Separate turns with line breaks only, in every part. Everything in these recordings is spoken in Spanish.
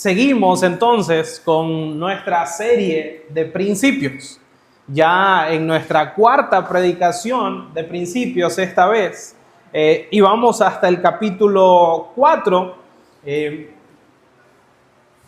Seguimos entonces con nuestra serie de principios. Ya en nuestra cuarta predicación de principios esta vez, y vamos hasta el capítulo 4,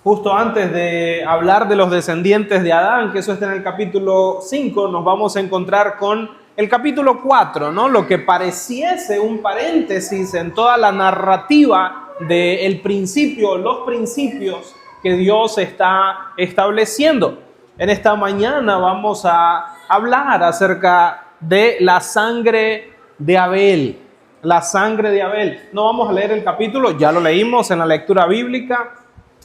justo antes de hablar de los descendientes de Adán, que eso está en el capítulo 5, nos vamos a encontrar con el capítulo 4, ¿no? Lo que pareciese un paréntesis en toda la narrativa del principio, los principios que Dios está estableciendo. En esta mañana vamos a hablar acerca de la sangre de Abel. La sangre de Abel. No vamos a leer el capítulo, ya lo leímos en la lectura bíblica.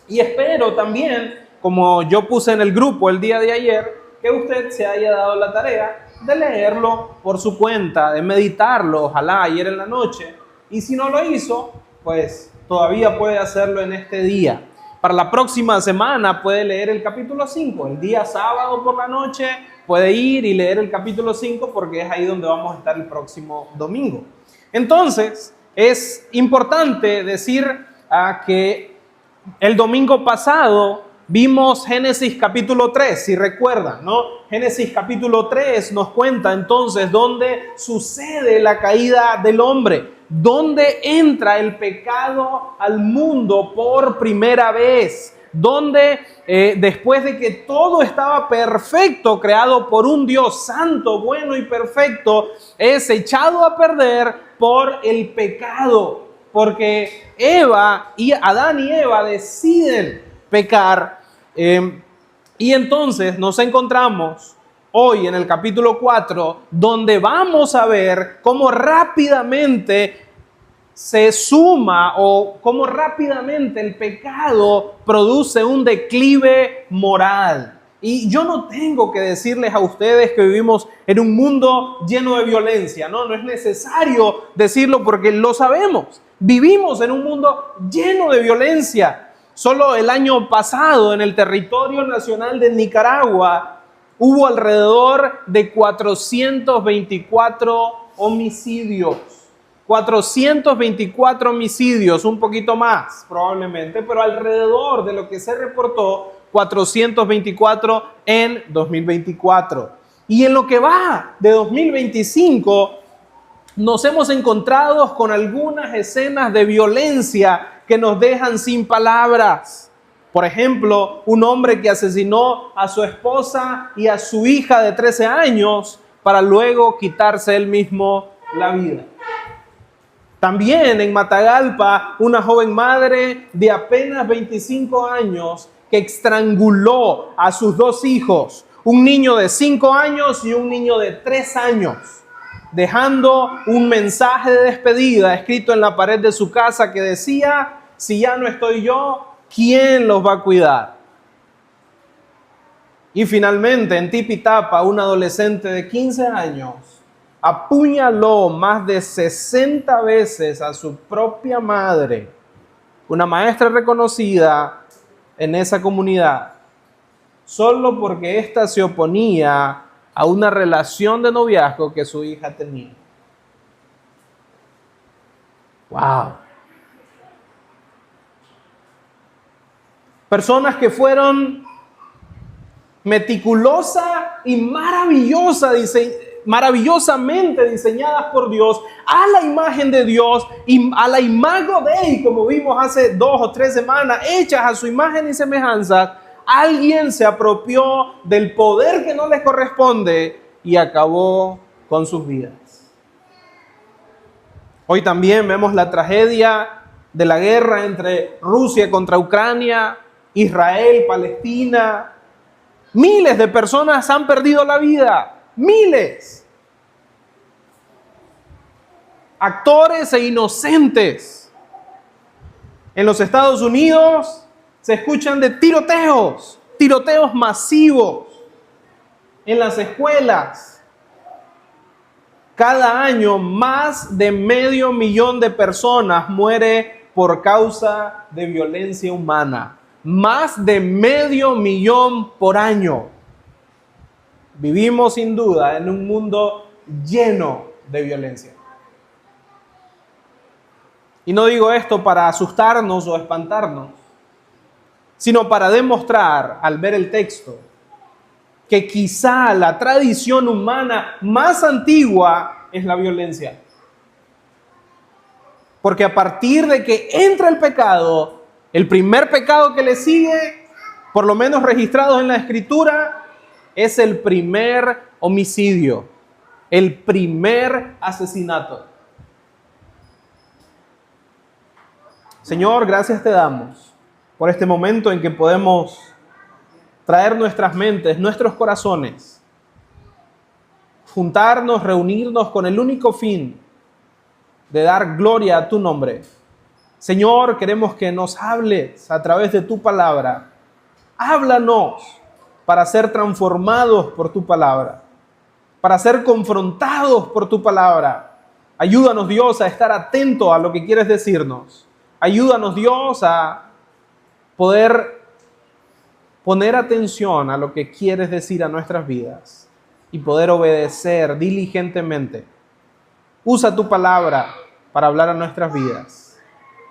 Y espero también, como yo puse en el grupo el día de ayer, que usted se haya dado la tarea de leerlo por su cuenta, de meditarlo, ojalá ayer en la noche. Y si no lo hizo, pues todavía puede hacerlo en este día. Para la próxima semana puede leer el capítulo 5. El día sábado por la noche puede ir y leer el capítulo 5 porque es ahí donde vamos a estar el próximo domingo. Entonces, es importante decir que el domingo pasado vimos Génesis capítulo 3, si recuerdan, ¿no? Génesis capítulo 3 nos cuenta entonces dónde sucede la caída del hombre, dónde entra el pecado al mundo por primera vez, donde después de que todo estaba perfecto, creado por un Dios santo, bueno y perfecto, es echado a perder por el pecado, porque Adán y Eva deciden pecar. Y entonces nos encontramos hoy en el capítulo 4, donde vamos a ver cómo rápidamente se suma o cómo rápidamente el pecado produce un declive moral. Y yo no tengo que decirles a ustedes que vivimos en un mundo lleno de violencia, ¿no? No es necesario decirlo porque lo sabemos. Vivimos en un mundo lleno de violencia. Solo el año pasado en el territorio nacional de Nicaragua hubo alrededor de 424 homicidios. 424 homicidios, un poquito más probablemente, pero alrededor de lo que se reportó, 424 en 2024. Y en lo que va de 2025, nos hemos encontrado con algunas escenas de violencia que nos dejan sin palabras. Por ejemplo, un hombre que asesinó a su esposa y a su hija de 13 años para luego quitarse él mismo la vida. También en Matagalpa, una joven madre de apenas 25 años que estranguló a sus dos hijos, un niño de 5 años y un niño de 3 años, dejando un mensaje de despedida escrito en la pared de su casa que decía: si ya no estoy yo, ¿quién los va a cuidar? Y finalmente en Tipitapa, un adolescente de 15 años apuñaló más de 60 veces a su propia madre, una maestra reconocida en esa comunidad, solo porque ésta se oponía a una relación de noviazgo que su hija tenía. ¡Wow! Personas que fueron meticulosa y maravillosamente diseñadas por Dios, a la imagen de Dios y a la imago Dei, como vimos hace 2 o 3 semanas, hechas a su imagen y semejanza. Alguien se apropió del poder que no les corresponde y acabó con sus vidas. Hoy también vemos la tragedia de la guerra entre Rusia contra Ucrania, Israel, Palestina. Miles de personas han perdido la vida. Miles. Actores e inocentes. En los Estados Unidos se escuchan de tiroteos masivos en las escuelas. Cada año más de 500,000 de personas muere por causa de violencia humana. Más de 500,000 por año. Vivimos sin duda en un mundo lleno de violencia. Y no digo esto para asustarnos o espantarnos, sino para demostrar, al ver el texto, que quizá la tradición humana más antigua es la violencia. Porque a partir de que entra el pecado, el primer pecado que le sigue, por lo menos registrado en la Escritura, es el primer homicidio, el primer asesinato. Señor, gracias te damos por este momento en que podemos traer nuestras mentes, nuestros corazones, juntarnos, reunirnos con el único fin de dar gloria a tu nombre. Señor, queremos que nos hables a través de tu palabra. Háblanos para ser transformados por tu palabra, para ser confrontados por tu palabra. Ayúdanos, Dios, a estar atentos a lo que quieres decirnos. Ayúdanos, Dios, a poder poner atención a lo que quieres decir a nuestras vidas y poder obedecer diligentemente. Usa tu palabra para hablar a nuestras vidas.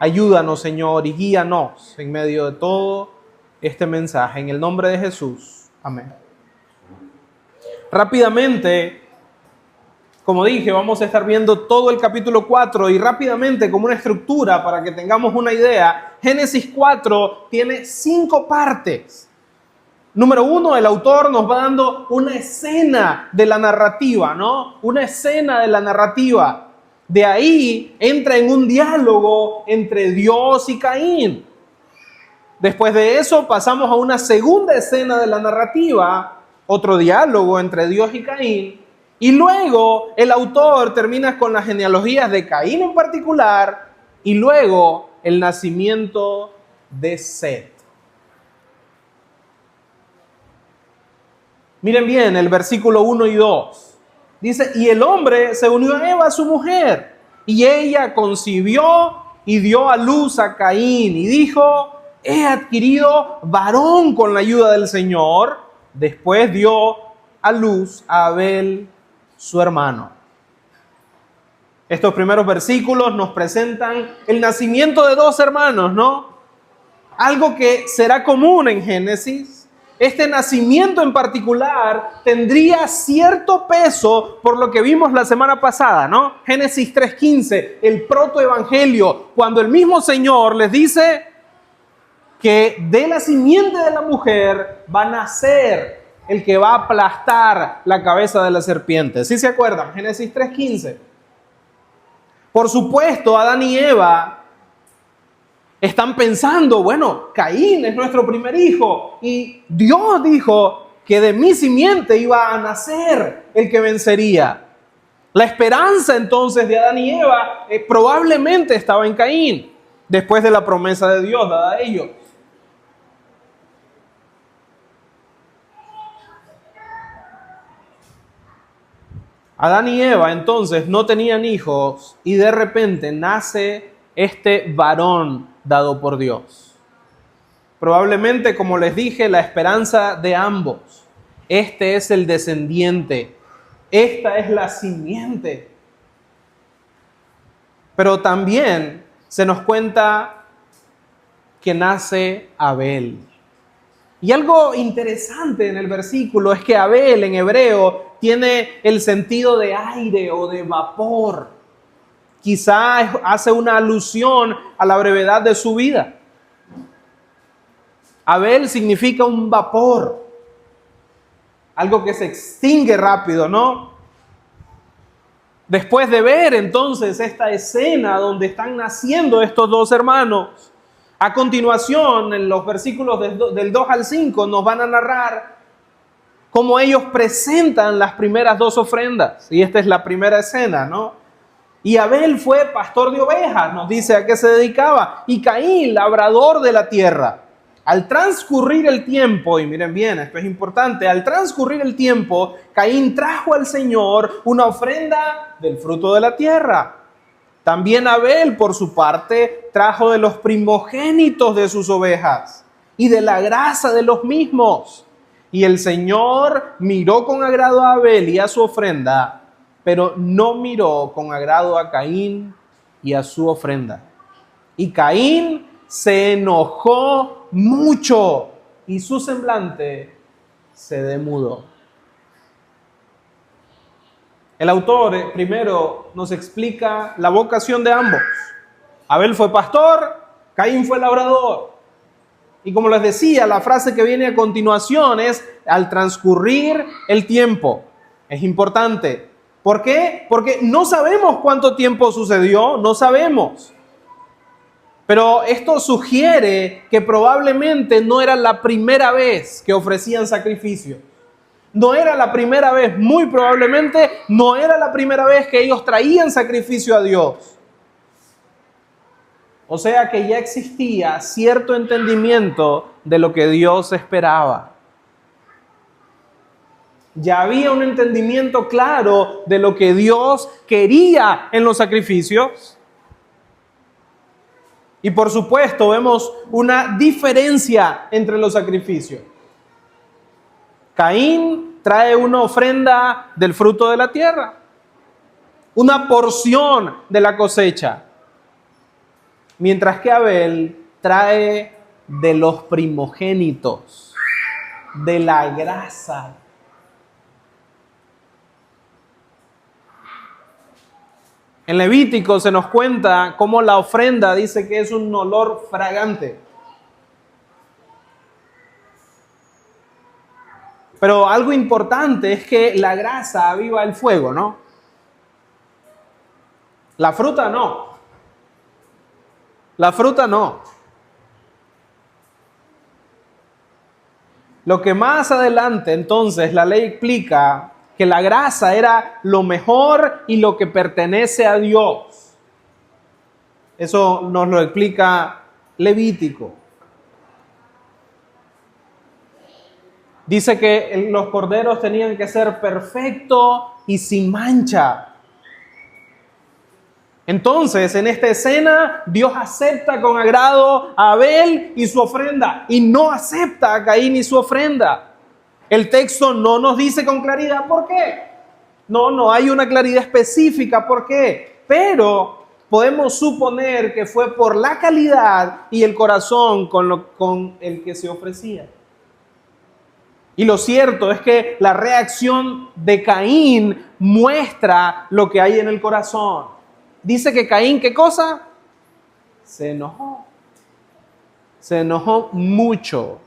Ayúdanos, Señor, y guíanos en medio de todo este mensaje. En el nombre de Jesús. Amén. Rápidamente, como dije, vamos a estar viendo todo el capítulo 4 y rápidamente, como una estructura para que tengamos una idea, Génesis 4 tiene 5 partes. Número 1, el autor nos va dando una escena de la narrativa, ¿no? Una escena de la narrativa. De ahí entra en un diálogo entre Dios y Caín. Después de eso pasamos a una segunda escena de la narrativa, otro diálogo entre Dios y Caín. Y luego el autor termina con las genealogías de Caín en particular y luego el nacimiento de Set. Miren bien el versículo 1 y 2. Dice, y el hombre se unió a Eva, su mujer, y ella concibió y dio a luz a Caín y dijo, he adquirido varón con la ayuda del Señor. Después dio a luz a Abel, su hermano. Estos primeros versículos nos presentan el nacimiento de 2 hermanos, ¿no? Algo que será común en Génesis. Este nacimiento en particular tendría cierto peso por lo que vimos la semana pasada, ¿no? Génesis 3:15, el protoevangelio, cuando el mismo Señor les dice que de la simiente de la mujer va a nacer el que va a aplastar la cabeza de la serpiente. ¿Sí se acuerdan? Génesis 3:15. Por supuesto, Adán y Eva están pensando, bueno, Caín es nuestro primer hijo y Dios dijo que de mi simiente iba a nacer el que vencería. La esperanza entonces de Adán y Eva probablemente estaba en Caín, después de la promesa de Dios dada a ellos. Adán y Eva entonces no tenían hijos y de repente nace este varón dado por Dios. Probablemente, como les dije, la esperanza de ambos. Este es el descendiente. Esta es la simiente. Pero también se nos cuenta que nace Abel. Y algo interesante en el versículo es que Abel en hebreo tiene el sentido de aire o de vapor. Quizá hace una alusión a la brevedad de su vida. Abel significa un vapor, algo que se extingue rápido, ¿no? Después de ver entonces esta escena donde están naciendo estos 2 hermanos, a continuación en los versículos del 2 al 5 nos van a narrar cómo ellos presentan las primeras 2 ofrendas. Y esta es la primera escena, ¿no? Y Abel fue pastor de ovejas, nos dice a qué se dedicaba. Y Caín, labrador de la tierra. Al transcurrir el tiempo, y miren bien, esto es importante, al transcurrir el tiempo, Caín trajo al Señor una ofrenda del fruto de la tierra. También Abel, por su parte, trajo de los primogénitos de sus ovejas y de la grasa de los mismos. Y el Señor miró con agrado a Abel y a su ofrenda, pero no miró con agrado a Caín y a su ofrenda. Y Caín se enojó mucho y su semblante se demudó. El autor primero nos explica la vocación de ambos. Abel fue pastor, Caín fue labrador. Y como les decía, la frase que viene a continuación es al transcurrir el tiempo. Es importante. ¿Por qué? Porque no sabemos cuánto tiempo sucedió, no sabemos. Pero esto sugiere que probablemente no era la primera vez que ofrecían sacrificio. No era la primera vez, muy probablemente no era la primera vez que ellos traían sacrificio a Dios. O sea que ya existía cierto entendimiento de lo que Dios esperaba. Ya había un entendimiento claro de lo que Dios quería en los sacrificios. Y por supuesto vemos una diferencia entre los sacrificios. Caín trae una ofrenda del fruto de la tierra, una porción de la cosecha, mientras que Abel trae de los primogénitos, de la grasa. En Levítico se nos cuenta cómo la ofrenda dice que es un olor fragante. Pero algo importante es que la grasa aviva el fuego, ¿no? La fruta no. La fruta no. Lo que más adelante entonces la ley explica que la grasa era lo mejor y lo que pertenece a Dios. Eso nos lo explica Levítico. Dice que los corderos tenían que ser perfectos y sin mancha. Entonces, en esta escena, Dios acepta con agrado a Abel y su ofrenda y no acepta a Caín y su ofrenda. El texto no nos dice con claridad por qué. No hay una claridad específica por qué. Pero podemos suponer que fue por la calidad y el corazón con el que se ofrecía. Y lo cierto es que la reacción de Caín muestra lo que hay en el corazón. Dice que Caín, ¿qué cosa? Se enojó. Se enojó mucho.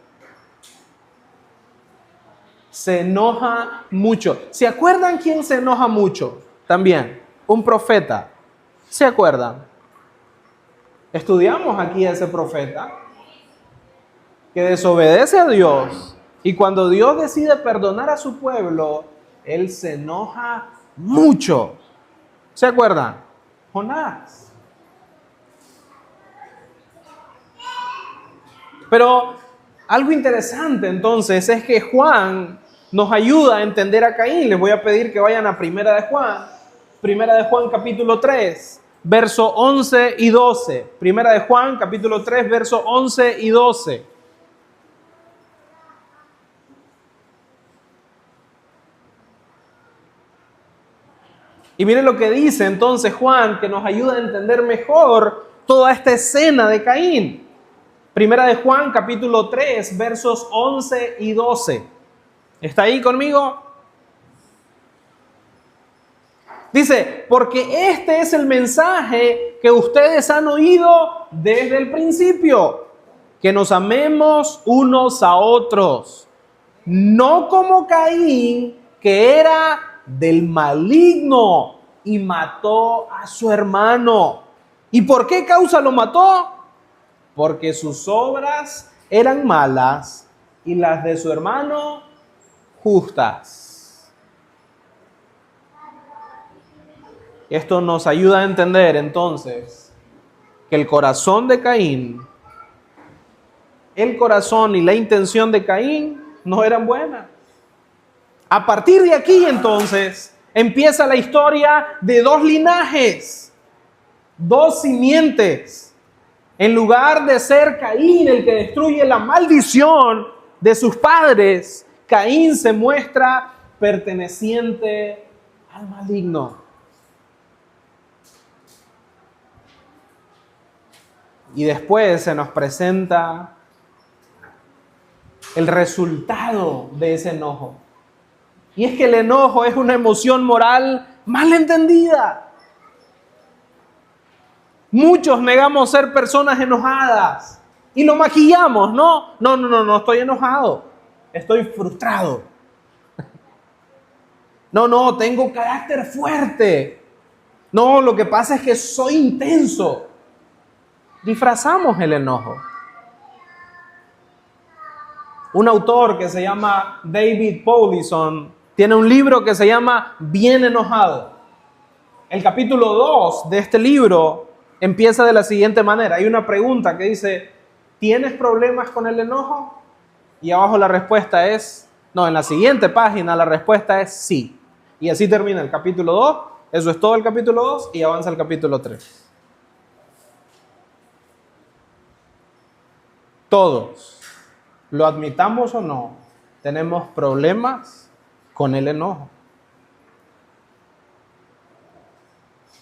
Se enoja mucho. ¿Se acuerdan quién se enoja mucho? También, un profeta. ¿Se acuerdan? Estudiamos aquí a ese profeta que desobedece a Dios. Y cuando Dios decide perdonar a su pueblo, él se enoja mucho. ¿Se acuerdan? Jonás. Pero algo interesante entonces es que Juan nos ayuda a entender a Caín. Les voy a pedir que vayan a Primera de Juan. Primera de Juan capítulo 3, verso 11 y 12. Primera de Juan capítulo 3, verso 11 y 12. Y miren lo que dice entonces Juan, que nos ayuda a entender mejor toda esta escena de Caín. Primera de Juan, capítulo 3, versos 11 y 12. ¿Está ahí conmigo? Dice, porque este es el mensaje que ustedes han oído desde el principio, que nos amemos unos a otros, no como Caín, que era del maligno y mató a su hermano. ¿Y por qué causa lo mató? Porque sus obras eran malas y las de su hermano justas. Esto nos ayuda a entender entonces que el corazón de Caín, el corazón y la intención de Caín no eran buenas. A partir de aquí, entonces, empieza la historia de dos linajes, dos simientes. En lugar de ser Caín el que destruye la maldición de sus padres, Caín se muestra perteneciente al maligno. Y después se nos presenta el resultado de ese enojo. Y es que el enojo es una emoción moral mal entendida. Muchos negamos ser personas enojadas y lo maquillamos, ¿no? No estoy enojado, estoy frustrado. No, tengo carácter fuerte. No, lo que pasa es que soy intenso. Disfrazamos el enojo. Un autor que se llama David Powlison tiene un libro que se llama Bien enojado. El capítulo 2 de este libro empieza de la siguiente manera. Hay una pregunta que dice, ¿tienes problemas con el enojo? Y abajo la respuesta es, no, en la siguiente página la respuesta es sí. Y así termina el capítulo 2. Eso es todo el capítulo 2 y avanza el capítulo 3. Todos, lo admitamos o no, tenemos problemas con el enojo.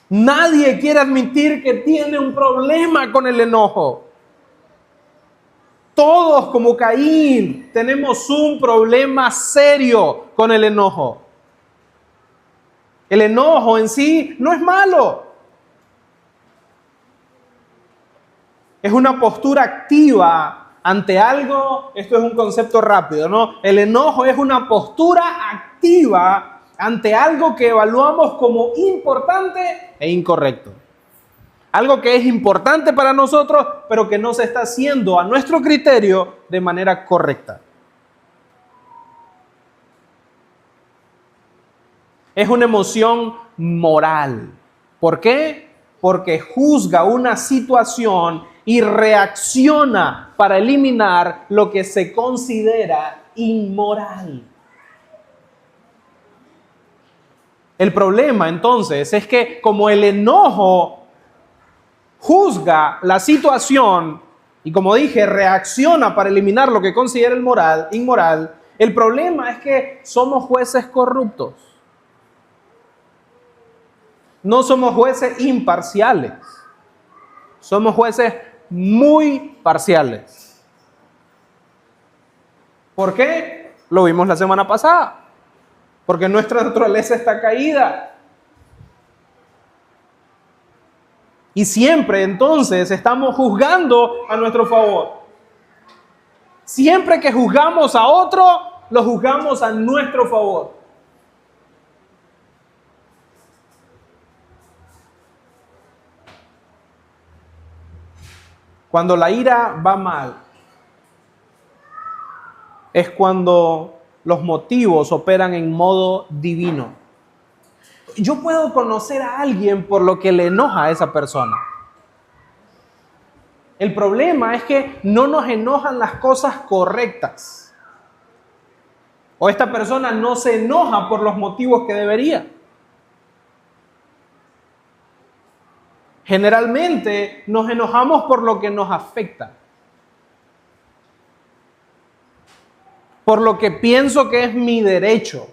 Nadie quiere admitir que tiene un problema con el enojo. Todos, como Caín, tenemos un problema serio con el enojo. El enojo en sí no es malo. Es una postura activa ante algo. Esto es un concepto rápido, ¿no? El enojo es una postura activa ante algo que evaluamos como importante e incorrecto. Algo que es importante para nosotros, pero que no se está haciendo a nuestro criterio de manera correcta. Es una emoción moral. ¿Por qué? Porque juzga una situación y reacciona para eliminar lo que se considera inmoral. El problema entonces es que como el enojo juzga la situación y, como dije, reacciona para eliminar lo que considera inmoral, el problema es que somos jueces corruptos. No somos jueces imparciales. Somos jueces muy parciales. ¿Por qué? Lo vimos la semana pasada. Porque nuestra naturaleza está caída. Y siempre entonces estamos juzgando a nuestro favor. Siempre que juzgamos a otro, lo juzgamos a nuestro favor. Cuando la ira va mal, es cuando los motivos operan en modo divino. Yo puedo conocer a alguien por lo que le enoja a esa persona. El problema es que no nos enojan las cosas correctas. O esta persona no se enoja por los motivos que debería. Generalmente nos enojamos por lo que nos afecta. Por lo que pienso que es mi derecho.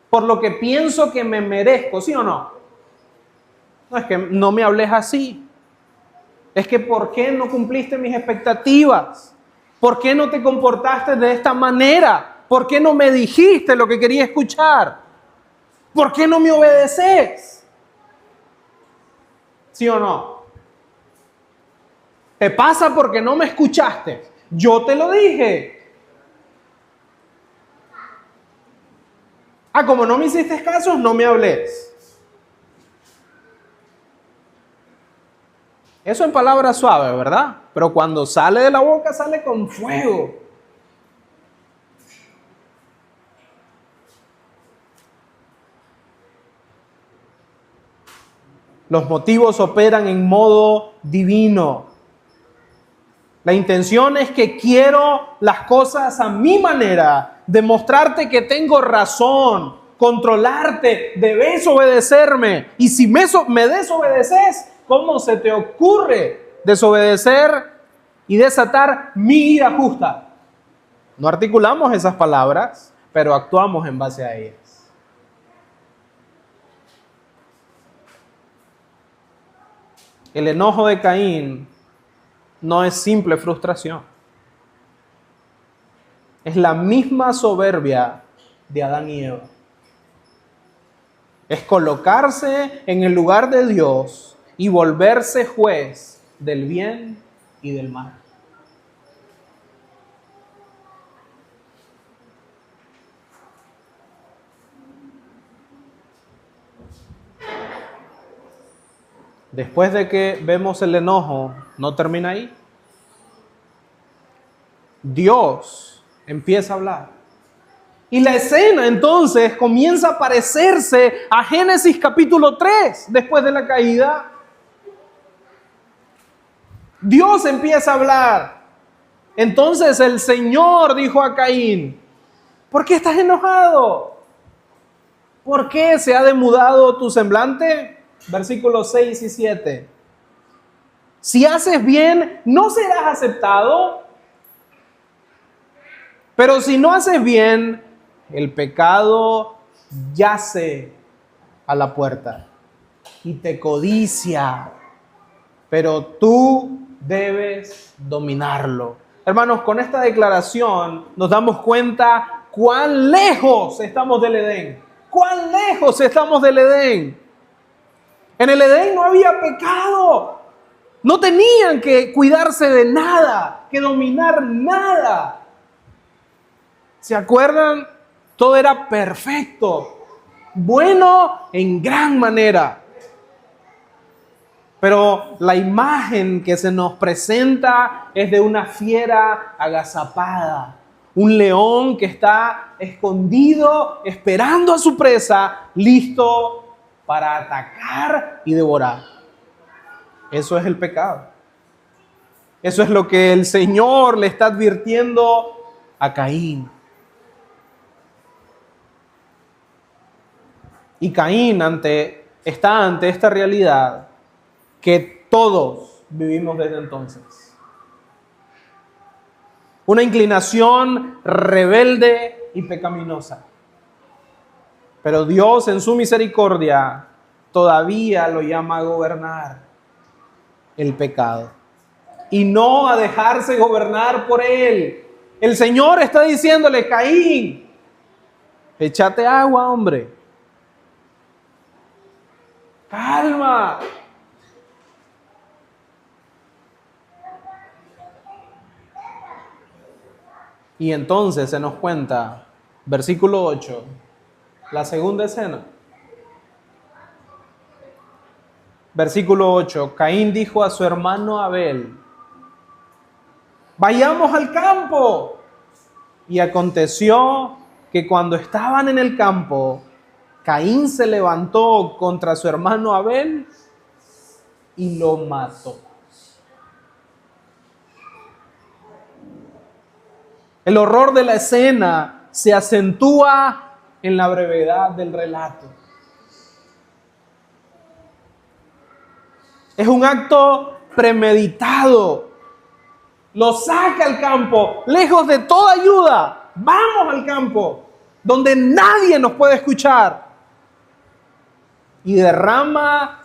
Por lo que pienso que me merezco, ¿sí o no? No, es que no me hables así. Es que ¿por qué no cumpliste mis expectativas? ¿Por qué no te comportaste de esta manera? ¿Por qué no me dijiste lo que quería escuchar? ¿Por qué no me obedeces? ¿Sí o no? ¿Te pasa porque no me escuchaste? Yo te lo dije. Ah, como no me hiciste caso, no me hables. Eso en palabras suaves, ¿verdad? Pero cuando sale de la boca, sale con fuego. Los motivos operan en modo divino. La intención es que quiero las cosas a mi manera, demostrarte que tengo razón, controlarte, debes obedecerme. Y si me desobedeces, ¿cómo se te ocurre desobedecer y desatar mi ira justa? No articulamos esas palabras, pero actuamos en base a ellas. El enojo de Caín no es simple frustración. Es la misma soberbia de Adán y Eva. Es colocarse en el lugar de Dios y volverse juez del bien y del mal. Después de que vemos el enojo, no termina ahí. Dios empieza a hablar. Y la escena entonces comienza a parecerse a Génesis capítulo 3, después de la caída. Dios empieza a hablar. Entonces el Señor dijo a Caín: ¿por qué estás enojado? ¿Por qué se ha demudado tu semblante? Versículos 6 y 7. Si haces bien, no serás aceptado. Pero si no haces bien, el pecado yace a la puerta y te codicia, pero tú debes dominarlo. Hermanos, con esta declaración nos damos cuenta cuán lejos estamos del Edén. Cuán lejos estamos del Edén. En el Edén no había pecado. No tenían que cuidarse de nada, que dominar nada. ¿Se acuerdan? Todo era perfecto, bueno en gran manera. Pero la imagen que se nos presenta es de una fiera agazapada, un león que está escondido, esperando a su presa, listo para atacar y devorar. Eso es el pecado. Eso es lo que el Señor le está advirtiendo a Caín. Y Caín está ante esta realidad que todos vivimos desde entonces. Una inclinación rebelde y pecaminosa. Pero Dios en su misericordia todavía lo llama a gobernar el pecado. Y no a dejarse gobernar por él. El Señor está diciéndole: Caín, échate agua, hombre. Calma. Y entonces se nos cuenta, versículo 8, la segunda escena. Versículo 8, Caín dijo a su hermano Abel: vayamos al campo. Y aconteció que cuando estaban en el campo, Caín se levantó contra su hermano Abel y lo mató. El horror de la escena se acentúa en la brevedad del relato. Es un acto premeditado. Lo saca al campo, lejos de toda ayuda. Vamos al campo, donde nadie nos puede escuchar. Y derrama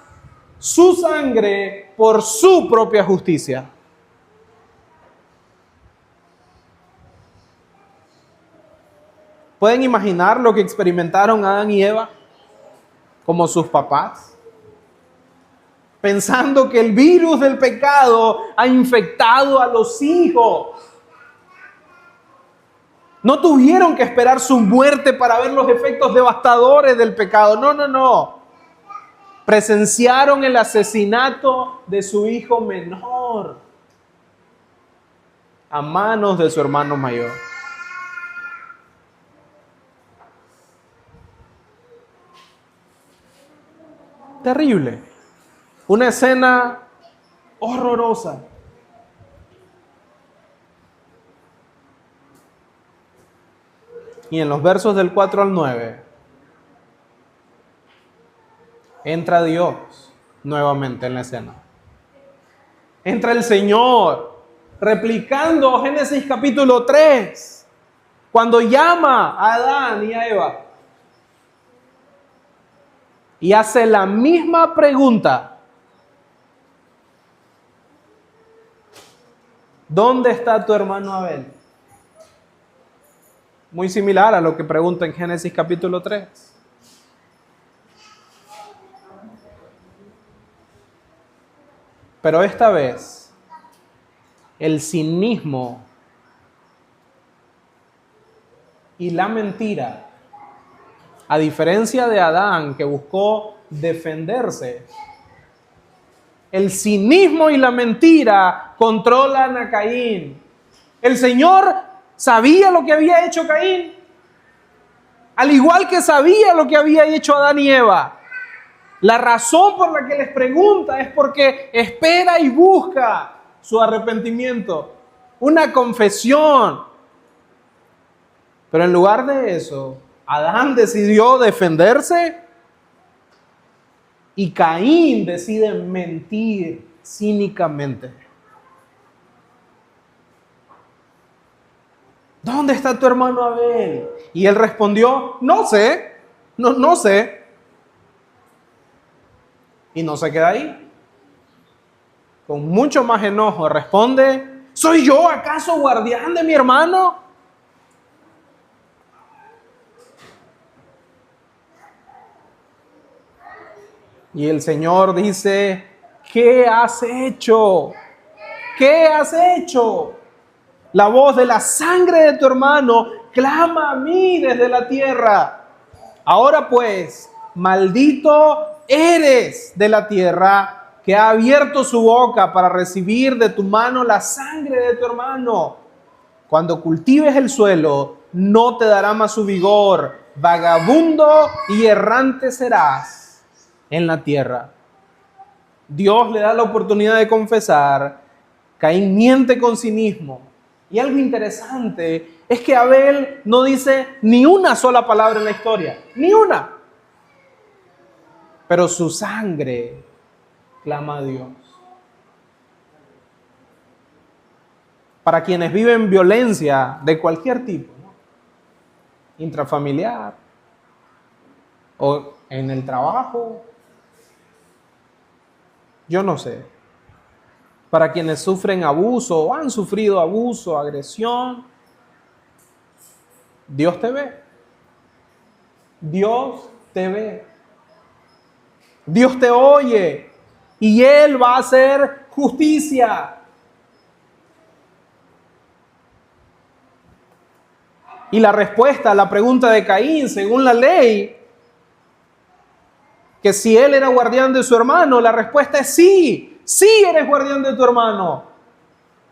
su sangre por su propia justicia. ¿Pueden imaginar lo que experimentaron Adán y Eva como sus papás? Pensando que el virus del pecado ha infectado a los hijos. No tuvieron que esperar su muerte para ver los efectos devastadores del pecado. No. Presenciaron el asesinato de su hijo menor a manos de su hermano mayor. Terrible. Una escena horrorosa. Y en los versos del 4 al 9, entra Dios nuevamente en la escena. Entra el Señor, replicando Génesis capítulo 3, cuando llama a Adán y a Eva. Y hace la misma pregunta. ¿Dónde está tu hermano Abel? muy similar a lo que pregunta en Génesis capítulo 3. Pero esta vez, el cinismo y la mentira, a diferencia de Adán, que buscó defenderse, el cinismo y la mentira controlan a Caín. El Señor sabía lo que había hecho Caín, al igual que sabía lo que había hecho Adán y Eva. La razón por la que les pregunta es porque espera y busca su arrepentimiento, una confesión. Pero en lugar de eso, Adán decidió defenderse y Caín decide mentir cínicamente. ¿Dónde está tu hermano Abel? Y él respondió, no sé, no sé. Y no se queda ahí. Con mucho más enojo responde, ¿soy yo acaso guardián de mi hermano? Y el Señor dice, ¿qué has hecho? ¿Qué has hecho? La voz de la sangre de tu hermano clama a mí desde la tierra. Ahora pues, maldito eres de la tierra que ha abierto su boca para recibir de tu mano la sangre de tu hermano. Cuando cultives el suelo, no te dará más su vigor. Vagabundo y errante serás en la tierra. Dios le da la oportunidad de confesar. Caín miente con cinismo. Y algo interesante es que Abel no dice ni una sola palabra en la historia, ni una. Pero su sangre clama a Dios. Para quienes viven violencia de cualquier tipo, ¿no? Intrafamiliar o en el trabajo, yo no sé. Para quienes sufren abuso o han sufrido abuso, agresión, Dios te ve. Dios te ve. Dios te oye y Él va a hacer justicia. Y la respuesta a la pregunta de Caín, según la ley, que si él era guardián de su hermano, la respuesta es sí, sí eres guardián de tu hermano.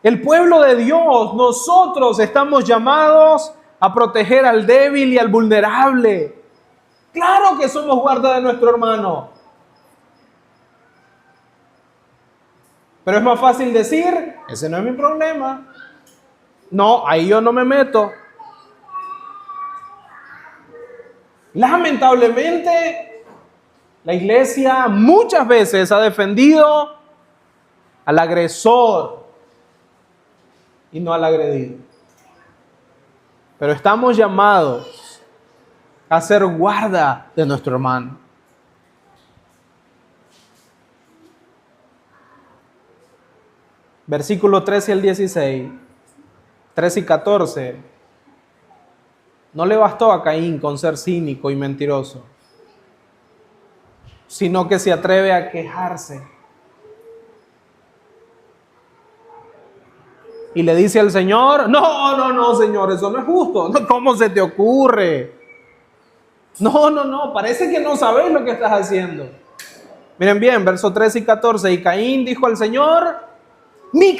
El pueblo de Dios, nosotros estamos llamados a proteger al débil y al vulnerable. Claro que somos guarda de nuestro hermano. Pero es más fácil decir, ese no es mi problema. No, ahí yo no me meto. Lamentablemente, la iglesia muchas veces ha defendido al agresor y no al agredido. Pero estamos llamados a ser guarda de nuestro hermano. Versículo 13 al 16, 13 y 14. No le bastó a Caín con ser cínico y mentiroso, sino que se atreve a quejarse. Y le dice al Señor, no, Señor, eso no es justo. ¿Cómo se te ocurre? No, parece que no sabes lo que estás haciendo. Miren bien, versos 13 y 14. Y Caín dijo al Señor, mi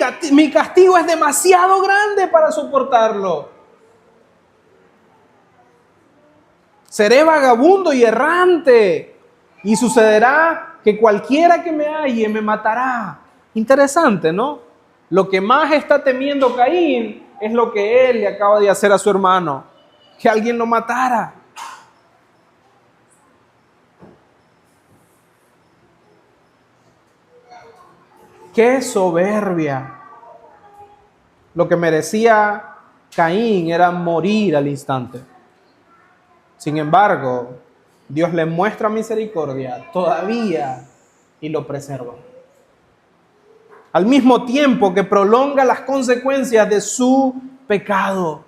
castigo es demasiado grande para soportarlo. Seré vagabundo y errante, y sucederá que cualquiera que me halle me matará. Interesante, ¿no? Lo que más está temiendo Caín es lo que él le acaba de hacer a su hermano, que alguien lo matara. ¡Qué soberbia! Lo que merecía Caín era morir al instante. Sin embargo, Dios le muestra misericordia todavía y lo preserva. Al mismo tiempo que prolonga las consecuencias de su pecado.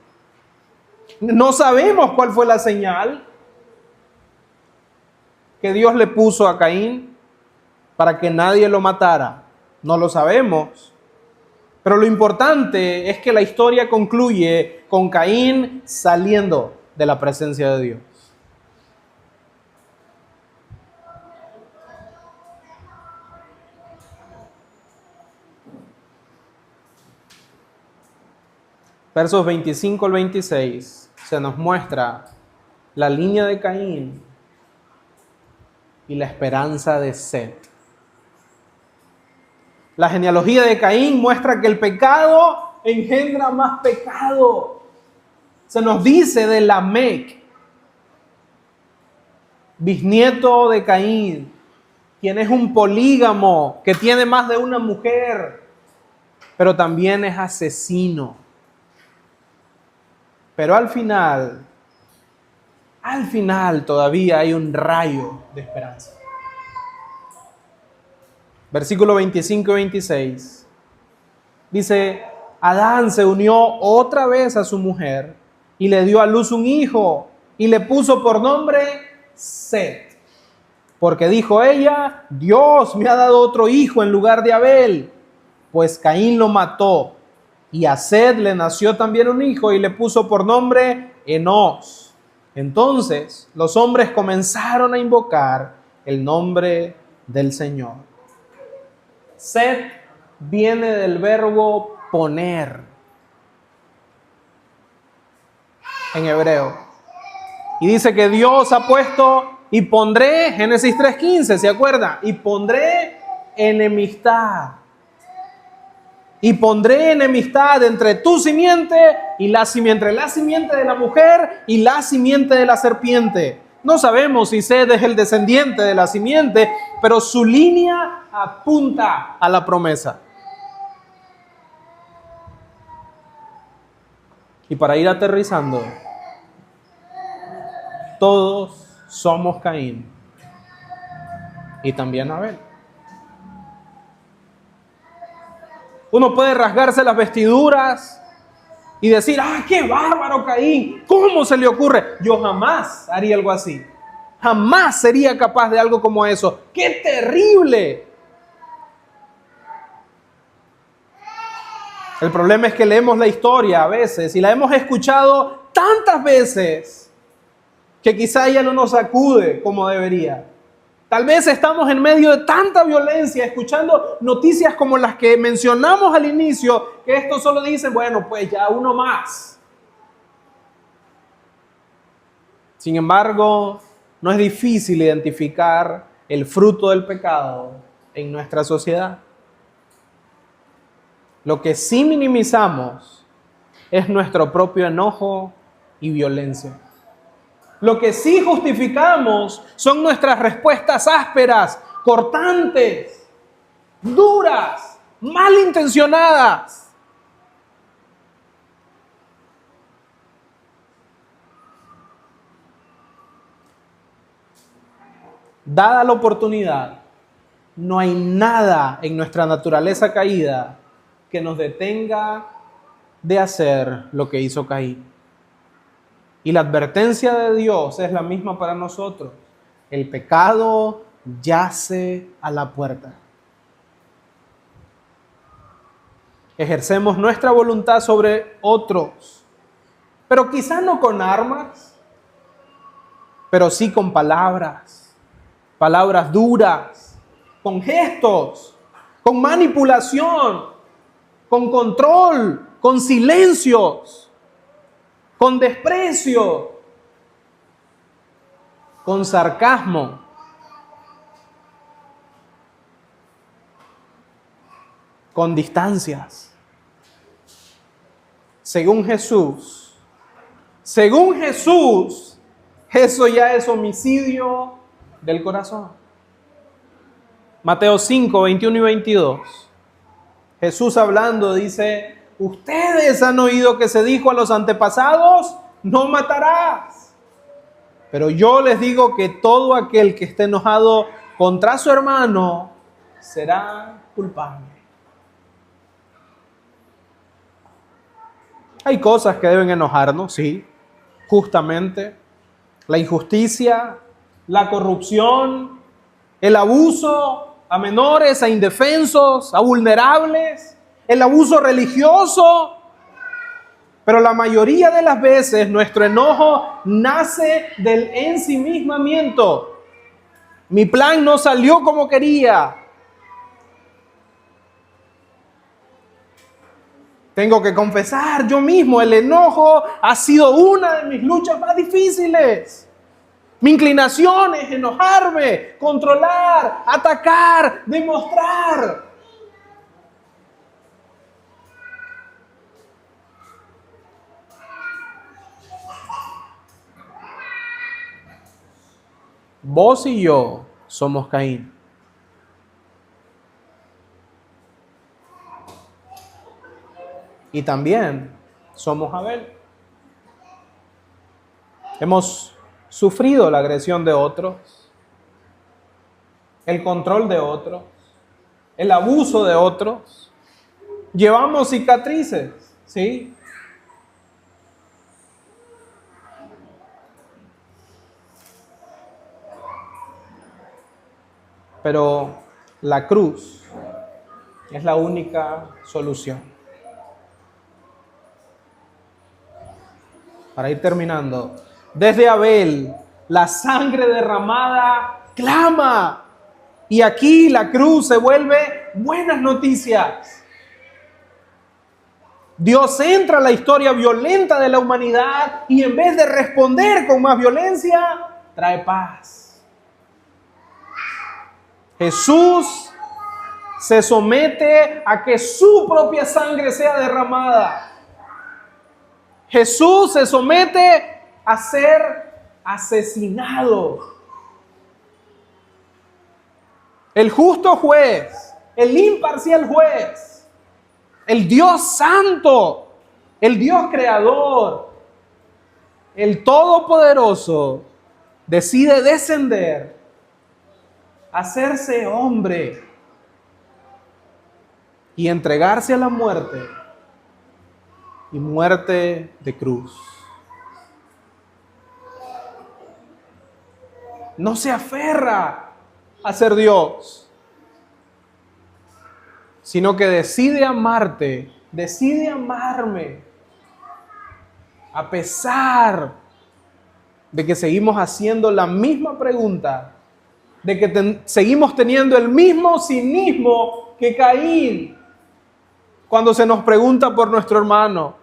No sabemos cuál fue la señal que Dios le puso a Caín para que nadie lo matara. No lo sabemos. Pero lo importante es que la historia concluye con Caín saliendo de la presencia de Dios. Versos 25 al 26 se nos muestra la línea de Caín y la esperanza de Set. La genealogía de Caín muestra que el pecado engendra más pecado. Se nos dice de Lamec, bisnieto de Caín, quien es un polígamo, que tiene más de una mujer, pero también es asesino. Pero al final todavía hay un rayo de esperanza. Versículo 25 y 26. Dice, Adán se unió otra vez a su mujer y le dio a luz un hijo y le puso por nombre Set. Porque dijo ella, Dios me ha dado otro hijo en lugar de Abel, pues Caín lo mató. Y a Set le nació también un hijo y le puso por nombre Enós. Entonces los hombres comenzaron a invocar el nombre del Señor. Set viene del verbo poner en hebreo. Y dice que Dios ha puesto y pondré, Génesis 3:15, ¿se acuerda? Y pondré enemistad. Y pondré enemistad entre tu simiente y la simiente de la mujer y la simiente de la serpiente. No sabemos si Sed es el descendiente de la simiente, pero su línea apunta a la promesa. Y para ir aterrizando, todos somos Caín y también Abel. Uno puede rasgarse las vestiduras y decir, qué bárbaro Caín, ¿cómo se le ocurre? Yo jamás haría algo así. Jamás sería capaz de algo como eso. ¡Qué terrible! El problema es que leemos la historia a veces y la hemos escuchado tantas veces que quizá ya no nos sacude como debería. Tal vez estamos en medio de tanta violencia, escuchando noticias como las que mencionamos al inicio, que esto solo dicen, bueno, pues ya uno más. Sin embargo, no es difícil identificar el fruto del pecado en nuestra sociedad. Lo que sí minimizamos es nuestro propio enojo y violencia. Lo que sí justificamos son nuestras respuestas ásperas, cortantes, duras, malintencionadas. Dada la oportunidad, no hay nada en nuestra naturaleza caída que nos detenga de hacer lo que hizo Caín. Y la advertencia de Dios es la misma para nosotros. El pecado yace a la puerta. Ejercemos nuestra voluntad sobre otros, pero quizás no con armas, pero sí con palabras, palabras duras, con gestos, con manipulación, con control, con silencios, con desprecio, con sarcasmo. Con distancias. Según Jesús, eso ya es homicidio del corazón. Mateo 5, 21 y 22. Jesús hablando dice, ustedes han oído que se dijo a los antepasados, no matarás. Pero yo les digo que todo aquel que esté enojado contra su hermano será culpable. Hay cosas que deben enojarnos, sí. justamente, la injusticia, la corrupción, el abuso a menores, a indefensos, a vulnerables, el abuso religioso. Pero la mayoría de las veces nuestro enojo nace del ensimismamiento. Mi plan no salió como quería. Tengo que confesar yo mismo, el enojo ha sido una de mis luchas más difíciles. Mi inclinación es enojarme, controlar, atacar, demostrar. Vos y yo somos Caín. Y también somos Abel. Hemos sufrido la agresión de otros, el control de otros, el abuso de otros. Llevamos cicatrices, ¿sí? Pero la cruz es la única solución. Para ir terminando, desde Abel, la sangre derramada clama. Y aquí la cruz se vuelve buenas noticias. Dios entra a la historia violenta de la humanidad y en vez de responder con más violencia, trae paz. Jesús se somete a que su propia sangre sea derramada. Jesús se somete a ser asesinado. El justo juez, el imparcial juez, el Dios santo, el Dios creador, el todopoderoso, decide descender, hacerse hombre y entregarse a la muerte, y muerte de cruz. No se aferra a ser Dios, sino que decide amarte, decide amarme, a pesar de que seguimos haciendo la misma pregunta, de que seguimos teniendo el mismo cinismo que Caín cuando se nos pregunta por nuestro hermano.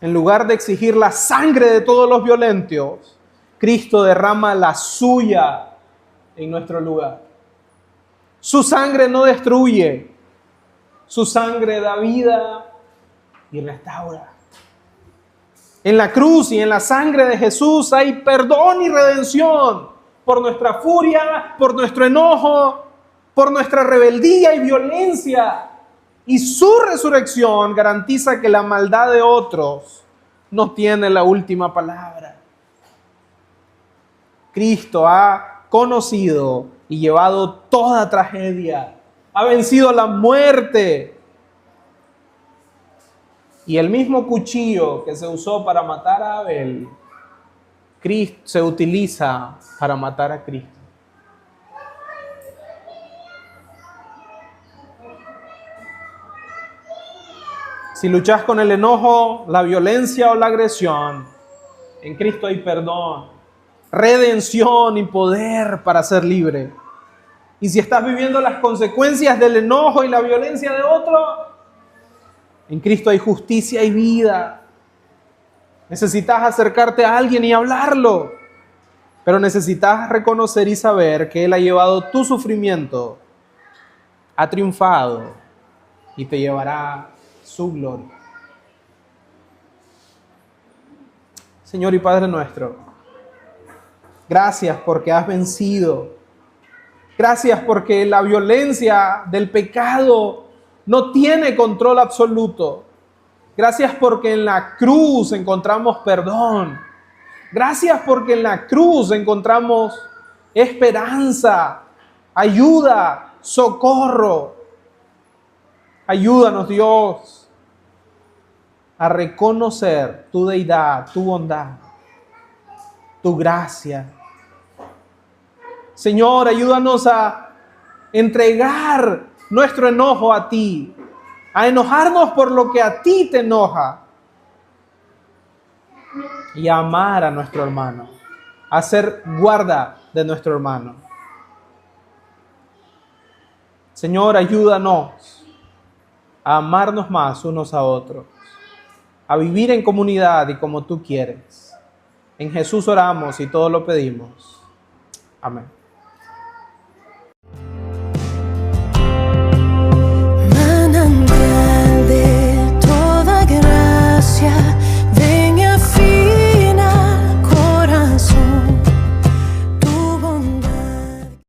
En lugar de exigir la sangre de todos los violentos, Cristo derrama la suya en nuestro lugar. Su sangre no destruye, su sangre da vida y restaura. En la cruz y en la sangre de Jesús hay perdón y redención por nuestra furia, por nuestro enojo, por nuestra rebeldía y violencia. Y su resurrección garantiza que la maldad de otros no tiene la última palabra. Cristo ha conocido y llevado toda tragedia, ha vencido la muerte. Y el mismo cuchillo que se usó para matar a Abel, Cristo se utiliza para matar a Cristo. Si luchas con el enojo, la violencia o la agresión, en Cristo hay perdón, redención y poder para ser libre. Y si estás viviendo las consecuencias del enojo y la violencia de otro, en Cristo hay justicia y vida. Necesitas acercarte a alguien y hablarlo, pero necesitas reconocer y saber que Él ha llevado tu sufrimiento, ha triunfado y te llevará su gloria. Señor y Padre nuestro, gracias porque has vencido. Gracias porque la violencia del pecado no tiene control absoluto. Gracias porque en la cruz encontramos perdón. Gracias porque en la cruz encontramos esperanza, ayuda, socorro. Ayúdanos, Dios, a reconocer tu deidad, tu bondad, tu gracia. Señor, ayúdanos a entregar nuestro enojo a ti, a enojarnos por lo que a ti te enoja y a amar a nuestro hermano, a ser guarda de nuestro hermano. Señor, ayúdanos a amarnos más unos a otros, a vivir en comunidad y como tú quieres. En Jesús oramos y todo lo pedimos. Amén.